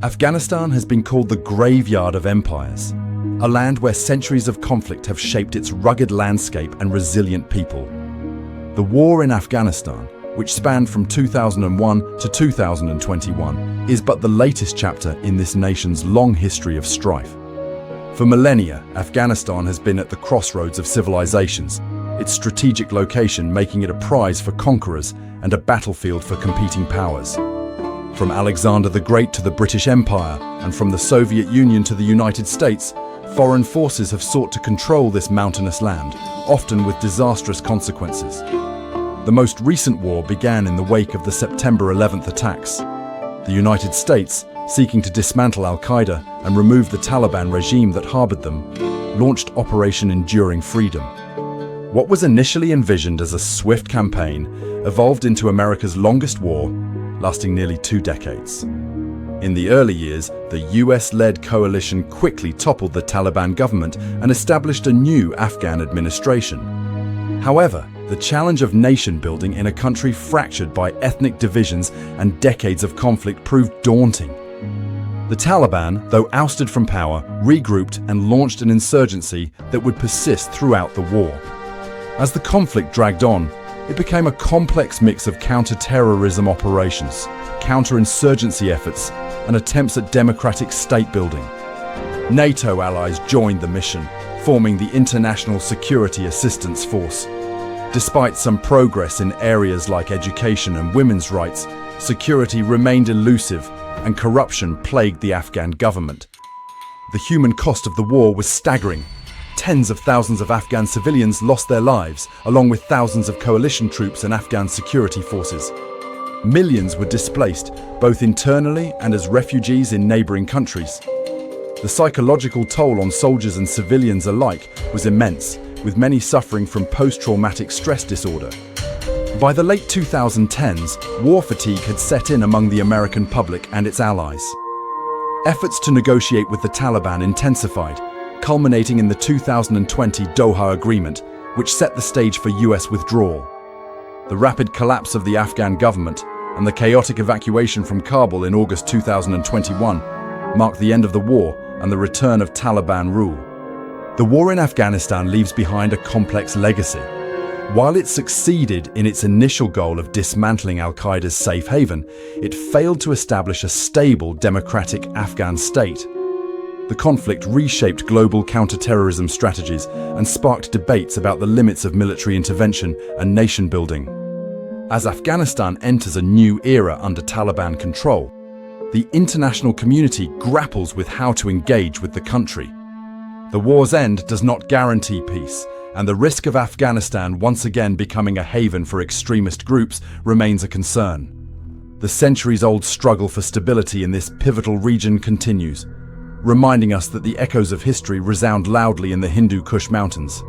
Afghanistan has been called the graveyard of empires, a land where centuries of conflict have shaped its rugged landscape and resilient people. The war in Afghanistan, which spanned from 2001 to 2021, is but the latest chapter in this nation's long history of strife. For millennia, Afghanistan has been at the crossroads of civilizations, its strategic location making it a prize for conquerors and a battlefield for competing powers. From Alexander the Great to the British Empire, and from the Soviet Union to the United States, foreign forces have sought to control this mountainous land, often with disastrous consequences. The most recent war began in the wake of the September 11th attacks. The United States, seeking to dismantle al-Qaeda and remove the Taliban regime that harbored them, launched Operation Enduring Freedom. What was initially envisioned as a swift campaign evolved into America's longest war, lasting nearly 2 decades. In the early years, the US-led coalition quickly toppled the Taliban government and established a new Afghan administration. However, the challenge of nation-building in a country fractured by ethnic divisions and decades of conflict proved daunting. The Taliban, though ousted from power, regrouped and launched an insurgency that would persist throughout the war. As the conflict dragged on, it became a complex mix of counter-terrorism operations, counter-insurgency efforts, and attempts at democratic state-building. NATO allies joined the mission, forming the International Security Assistance Force. Despite some progress in areas like education and women's rights, security remained elusive and corruption plagued the Afghan government. The human cost of the war was staggering. Tens of thousands of Afghan civilians lost their lives, along with thousands of coalition troops and Afghan security forces. Millions were displaced, both internally and as refugees in neighboring countries. The psychological toll on soldiers and civilians alike was immense, with many suffering from post-traumatic stress disorder. By the late 2010s, war fatigue had set in among the American public and its allies. Efforts to negotiate with the Taliban intensified, culminating in the 2020 Doha Agreement, which set the stage for US withdrawal. The rapid collapse of the Afghan government and the chaotic evacuation from Kabul in August 2021 marked the end of the war and the return of Taliban rule. The war in Afghanistan leaves behind a complex legacy. While it succeeded in its initial goal of dismantling al-Qaeda's safe haven, it failed to establish a stable democratic Afghan state. The conflict reshaped global counter-terrorism strategies and sparked debates about the limits of military intervention and nation-building. As Afghanistan enters a new era under Taliban control, the international community grapples with how to engage with the country. The war's end does not guarantee peace, and the risk of Afghanistan once again becoming a haven for extremist groups remains a concern. The centuries-old struggle for stability in this pivotal region continues, reminding us that the echoes of history resound loudly in the Hindu Kush Mountains.